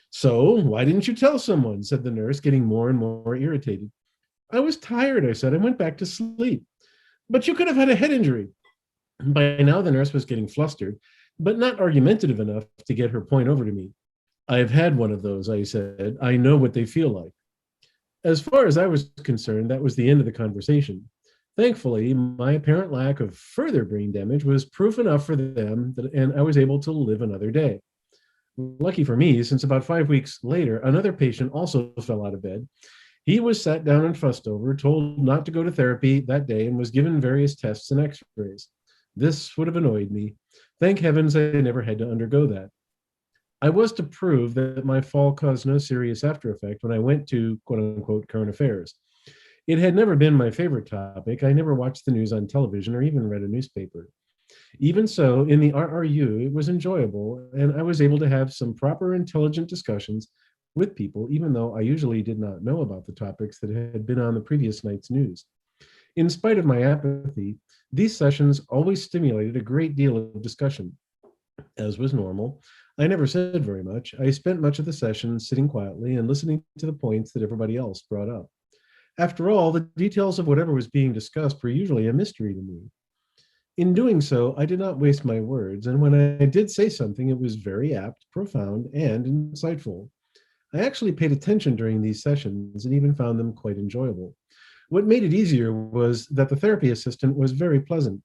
So, why didn't you tell someone, said the nurse, getting more and more irritated. I was tired, I said. I went back to sleep. But you could have had a head injury. By now, the nurse was getting flustered, but not argumentative enough to get her point over to me. I've had one of those, I said. I know what they feel like. As far as I was concerned, that was the end of the conversation. Thankfully, my apparent lack of further brain damage was proof enough for them, and I was able to live another day. Lucky for me, since about 5 weeks later, another patient also fell out of bed. He was sat down and fussed over, told not to go to therapy that day, and was given various tests and x-rays. This would have annoyed me. Thank heavens I never had to undergo that. I was to prove that my fall caused no serious after effect when I went to quote unquote current affairs. It had never been my favorite topic. I never watched the news on television or even read a newspaper. Even so, in the RRU, it was enjoyable, and I was able to have some proper, intelligent discussions with people, even though I usually did not know about the topics that had been on the previous night's news. In spite of my apathy, these sessions always stimulated a great deal of discussion. As was normal, I never said very much. I spent much of the session sitting quietly and listening to the points that everybody else brought up. After all, the details of whatever was being discussed were usually a mystery to me. In doing so, I did not waste my words, and when I did say something, it was very apt, profound, and insightful. I actually paid attention during these sessions and even found them quite enjoyable. What made it easier was that the therapy assistant was very pleasant.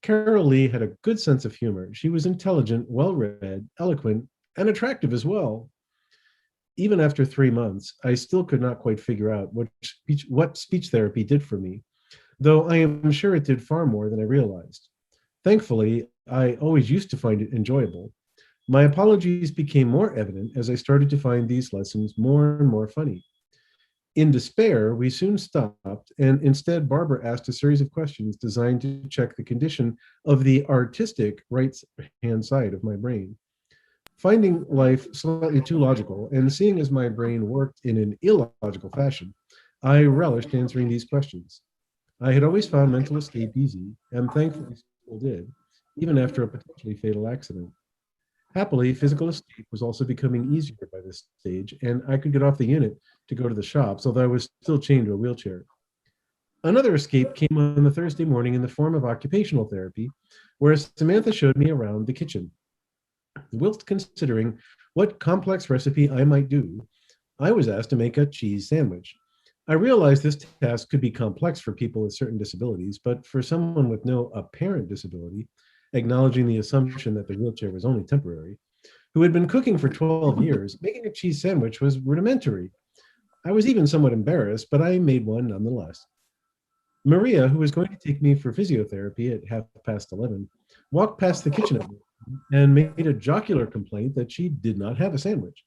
Carol Lee had a good sense of humor. She was intelligent, well-read, eloquent, and attractive as well. Even after 3 months, I still could not quite figure out what speech therapy did for me, though I am sure it did far more than I realized. Thankfully, I always used to find it enjoyable. My apologies became more evident as I started to find these lessons more and more funny. In despair, we soon stopped, and instead Barbara asked a series of questions designed to check the condition of the artistic right-hand side of my brain. Finding life slightly too logical and seeing as my brain worked in an illogical fashion, I relished answering these questions. I had always found mental escape easy, and thankfully still did, even after a potentially fatal accident. Happily, physical escape was also becoming easier by this stage, and I could get off the unit to go to the shops, although I was still chained to a wheelchair. Another escape came on the Thursday morning in the form of occupational therapy, where Samantha showed me around the kitchen. Whilst considering what complex recipe I might do, I was asked to make a cheese sandwich. I realized this task could be complex for people with certain disabilities, but for someone with no apparent disability, acknowledging the assumption that the wheelchair was only temporary, who had been cooking for 12 years, making a cheese sandwich was rudimentary. I was even somewhat embarrassed, but I made one nonetheless. Maria, who was going to take me for physiotherapy at 11:30, walked past the kitchen at me and made a jocular complaint that she did not have a sandwich.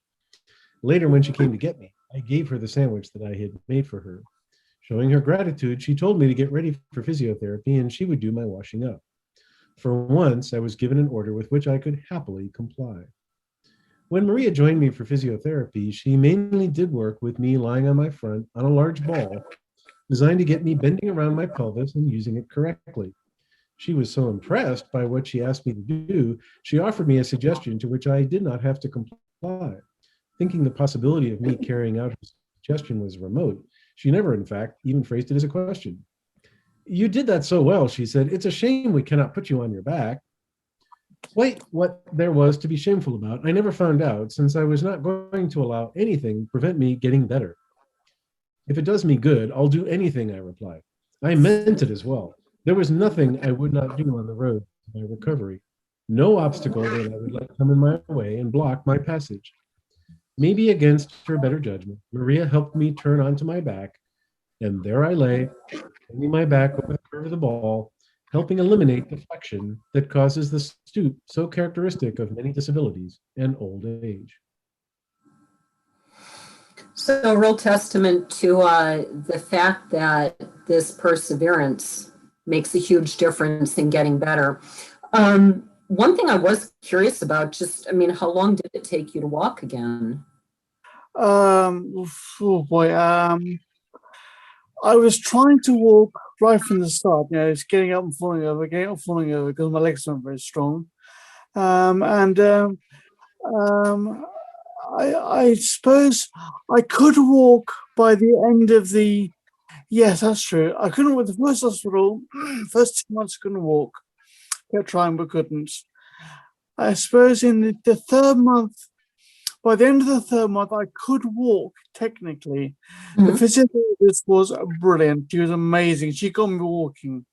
Later, when she came to get me, I gave her the sandwich that I had made for her. Showing her gratitude, she told me to get ready for physiotherapy and she would do my washing up. For once, I was given an order with which I could happily comply. When Maria joined me for physiotherapy, she mainly did work with me lying on my front on a large ball, designed to get me bending around my pelvis and using it correctly. She was so impressed by what she asked me to do, she offered me a suggestion to which I did not have to comply. Thinking the possibility of me carrying out her suggestion was remote, she never, in fact, even phrased it as a question. "You did that so well," she said. "It's a shame we cannot put you on your back." Quite what there was to be shameful about, I never found out, since I was not going to allow anything prevent me getting better. "If it does me good, I'll do anything," I replied. I meant it as well. There was nothing I would not do on the road to my recovery. No obstacle that I would let come in my way and block my passage. Maybe against her better judgment, Maria helped me turn onto my back, and there I lay, bending my back over the curve of the ball, helping eliminate the flexion that causes the stoop so characteristic of many disabilities and old age. So a real testament to the fact that this perseverance makes a huge difference in getting better. One thing I was curious about, how long did it take you to walk again? Oh boy. I was trying to walk right from the start. It's getting up and falling over, because my legs weren't very strong. I suppose I could walk by the end of the Yes, that's true. I couldn't with the first hospital. First 2 months, I couldn't walk. Kept trying, but couldn't. I suppose in the third month, by the end of the third month, I could walk technically. The Mhm. physiotherapist was brilliant. She was amazing. She got me walking,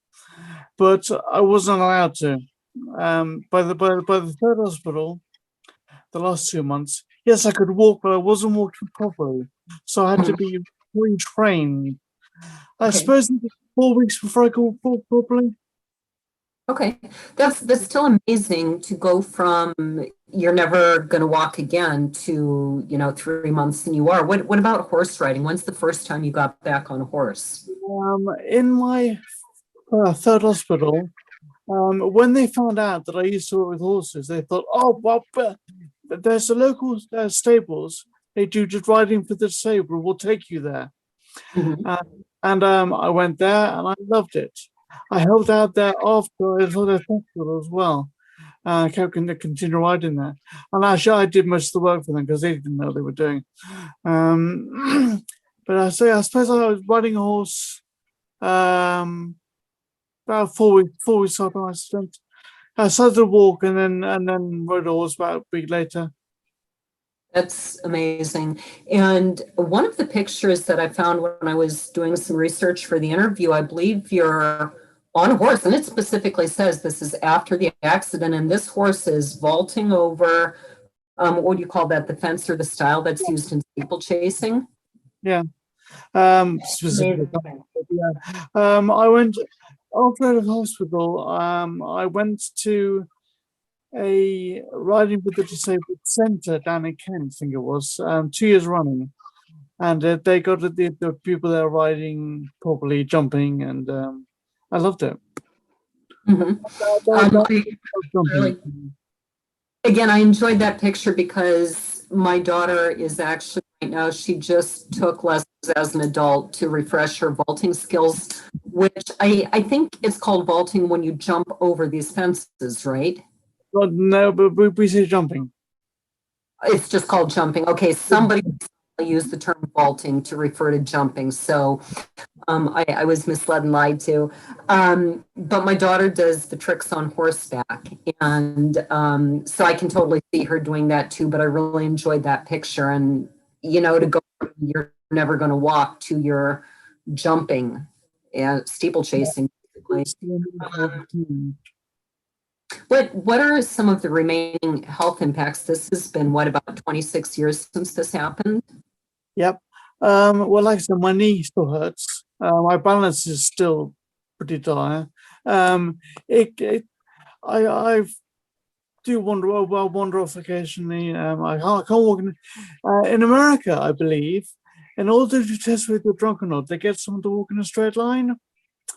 but I wasn't allowed to. By the third hospital, the last 2 months, yes, I could walk, but I wasn't walking properly. So I had to Mhm. be retrained. I Okay. suppose it was 4 weeks before I could walk properly. Okay, that's still amazing to go from you're never going to walk again to 3 months and you are. What about horse riding? When's the first time you got back on a horse? In my third hospital, when they found out that I used to work with horses, they thought, oh, well, there's the local stables. They do just riding for the stable. We'll take you there. Mhm. And I went there and I loved it. I helped out there after I saw their festival as well. I kept continue riding there. And actually, I did most of the work for them because they didn't know what they were doing. But I suppose I was riding a horse about 4 weeks after my accident. I started to walk and then rode a horse about a week later. That's amazing. And one of the pictures that I found when I was doing some research for the interview, I believe you're on a horse, and it specifically says this is after the accident, and this horse is vaulting over, what do you call that, the fence or the stile that's used in steeplechasing? Yeah. Specifically. Amazing. Yeah. I went after out of hospital. I went to a riding with the disabled centre down in Kent, I think it was, 2 years running, and they got the people there riding properly, jumping, and I loved it. Mhm. I I love jumping. really Again, I enjoyed that picture because my daughter is actually right now, she just took lessons as an adult to refresh her vaulting skills, which I think it's called vaulting when you jump over these fences, right? But no, but we say jumping. It's just called jumping. Okay, somebody used the term vaulting to refer to jumping. So I was misled and lied to. But my daughter does the tricks on horseback. And so I can totally see her doing that too. But I really enjoyed that picture. And, to go, from you're never going to walk to your jumping and steeplechasing. What are some of the remaining health impacts? This has been, what, about 26 years since this happened? Yep. Well, like I said, my knee still hurts. My balance is still pretty dire. I do wander. I wander off occasionally. I can't walk. In America, I believe, in order to test whether you're drunk or not, they get someone to walk in a straight line.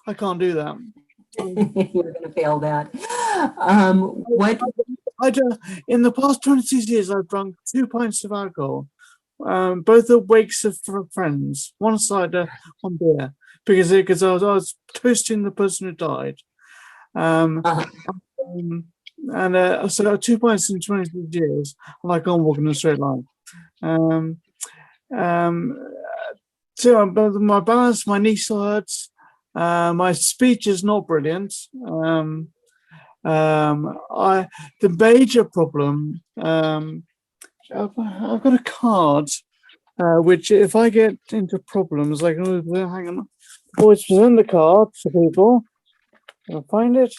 I can't do that. You're going to fail that. What? In the past 26 years, I've drunk 2 pints of alcohol. Both at wakes of friends, one cider, one beer, because I was toasting the person who died. Um, and so 2 pints in 26 years, and I can't walk in a straight line. So my balance, my knee still hurts. My speech is not brilliant. The major problem. I've got a card, which if I get into problems, I can hang on. Always present the card to people. I'll find it.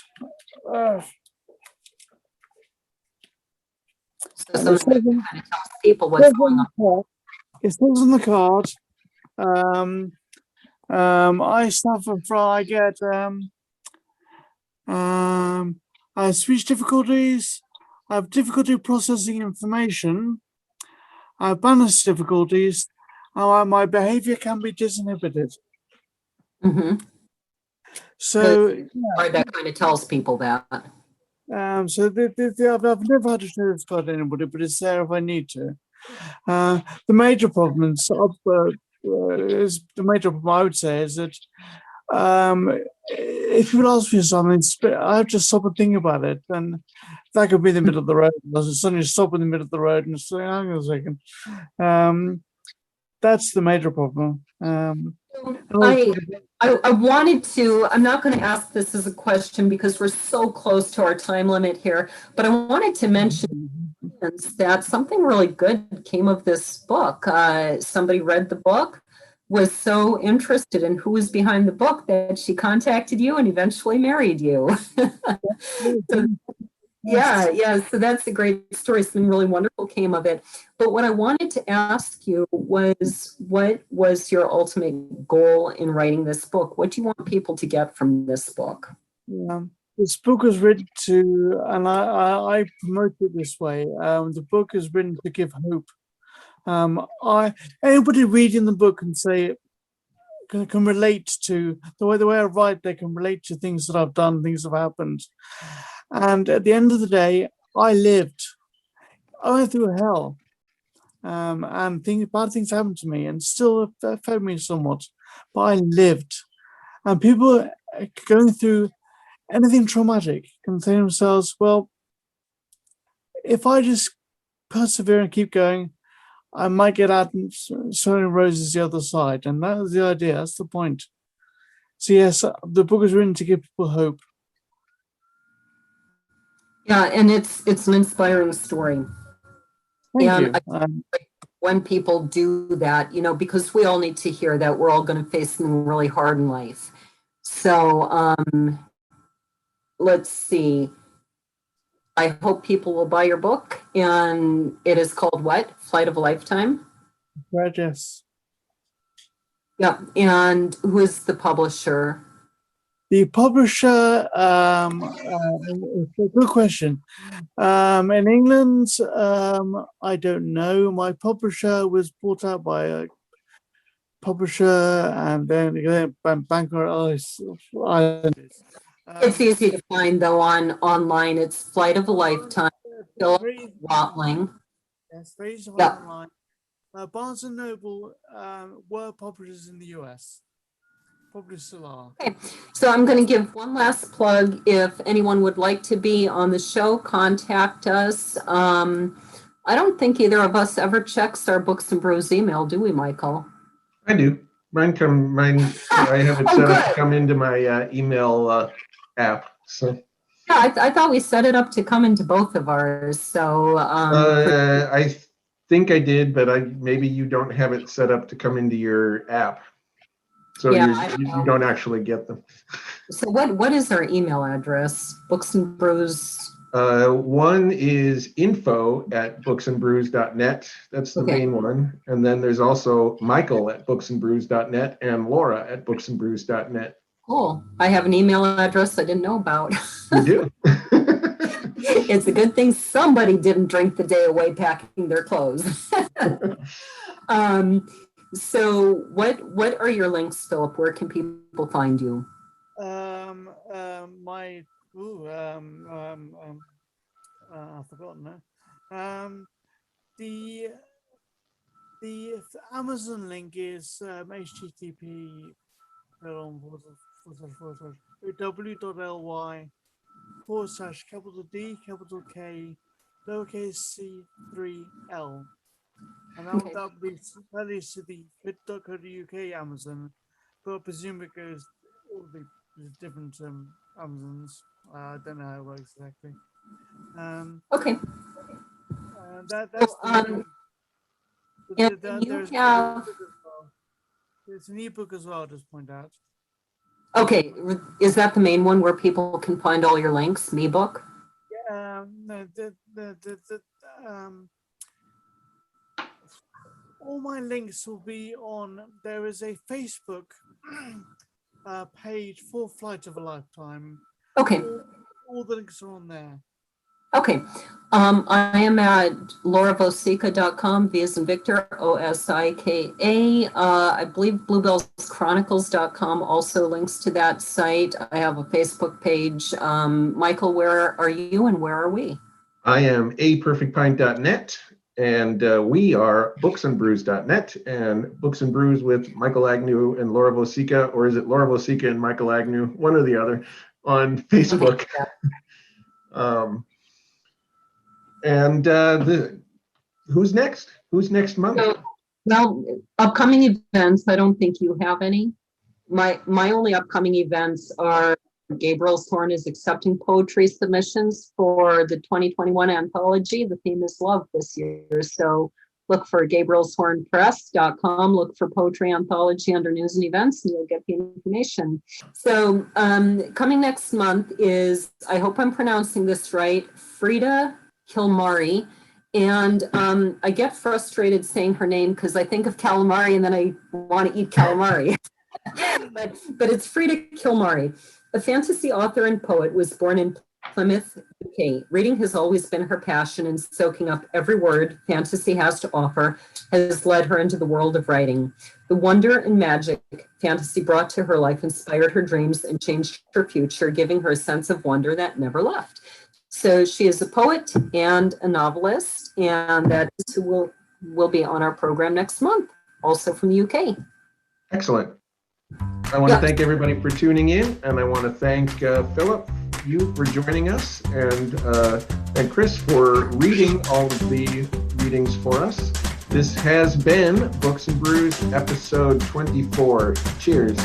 So something that kind of tells people what's going on. It says on the card. I suffer from. I have speech difficulties. I have difficulty processing information. I have balance difficulties. My behavior can be disinhibited. Mm-hmm. So that kind of tells people that. So I've never had to show this card to anybody, but it's there if I need to. The major problem is the major problem I would say is that if people ask me something, I have to stop and think about it, and that could be in the middle of the road. I suddenly stop in the middle of the road and say, "Hang on a second." That's the major problem. I wanted to, I'm not going to ask this as a question because we're so close to our time limit here, but I wanted to mention that something really good came of this book. Somebody read the book, was so interested in who was behind the book that she contacted you and eventually married you. So, yeah. So that's a great story. Something really wonderful came of it. But what I wanted to ask you was, what was your ultimate goal in writing this book? What do you want people to get from this book? This book was written to, and I promote it this way. The book is written to give hope. Anybody reading the book can say can relate to the way I write. They can relate to things that I've done, things that have happened. And at the end of the day, I went through hell, and bad things happened to me, and still affect me somewhat. But I lived, and people going through anything traumatic can say to themselves, "Well, if I just persevere and keep going, I might get out and sowing roses the other side." And that was the idea. That's the point. So yes, the book is written to give people hope. Yeah, and it's an inspiring story. Thank you. When people do that, because we all need to hear that we're all going to face something really hard in life. So let's see. I hope people will buy your book, and it is called what? Flight of a Lifetime? Right, yes. Yeah, and who is the publisher? The publisher, it's a good question. In England, I don't know. My publisher was bought out by a publisher, and then Bangor Island. It's easy to find though online. It's Flight of a Lifetime. Philip Watling. Yes, very easy to find online. Barnes and Noble were publishers in the US. Probably still are. Okay, so I'm going to give one last plug. If anyone would like to be on the show, contact us. I don't think either of us ever checks our Books and Brews email, do we, Michael? I do. Mine. I have it set up to come into my email app. So. Yeah, I thought we set it up to come into both of ours. So I think I did, but maybe you don't have it set up to come into your app. So you don't actually get them. So what is our email address? Books and Brews. One is info@booksandbrews.net. That's the main one. And then there's also Michael@booksandbrews.net and Laura@booksandbrews.net. Cool. I have an email address I didn't know about. You do. It's a good thing somebody didn't drink the day away packing their clothes. So what are your links, Philip? Where can people find you? I've forgotten now. The Amazon link is http www.ly/D_K_C3L. And that leads to the bit.co.uk Amazon, but I presume it goes all the different Amazons. I don't know how it works exactly. Okay. That's there's an ebook as well, I'll just point out. Okay, is that the main one where people can find all your links? MeBook? Yeah, no, all my links will be on. There is a Facebook page for Flight of a Lifetime. Okay. All the links are on there. Okay. I am at lauravosica.com, V as in Victor, OSIKA. I believe bluebellschronicles.com also links to that site. I have a Facebook page. Michael, where are you and where are we? I am aperfectpint.net. And we are booksandbrews.net and Books and Brews with Michael Agnew and Laura Vosica, or is it Laura Vosica and Michael Agnew, one or the other, on Facebook. Yeah. Who's next? Who's next month? Well, upcoming events, I don't think you have any. My only upcoming events are Gabriel's Horn is accepting poetry submissions for the 2021 anthology. The theme is love this year. So look for gabrielshornpress.com, look for poetry anthology under news and events, and you'll get the information. So coming next month is, I hope I'm pronouncing this right, Frida Kilmari. And I get frustrated saying her name because I think of calamari and then I want to eat calamari. but it's Frida Kilmari. A fantasy author and poet, was born in Plymouth, UK. Reading has always been her passion, and soaking up every word fantasy has to offer has led her into the world of writing. The wonder and magic fantasy brought to her life inspired her dreams and changed her future, giving her a sense of wonder that never left. So she is a poet and a novelist, and that is who will be on our program next month, also from the UK. Excellent. I want to thank everybody for tuning in, and I want to thank Philip, you for joining us, and Chris for reading all of the readings for us. This has been Books and Brews, episode 24. Cheers.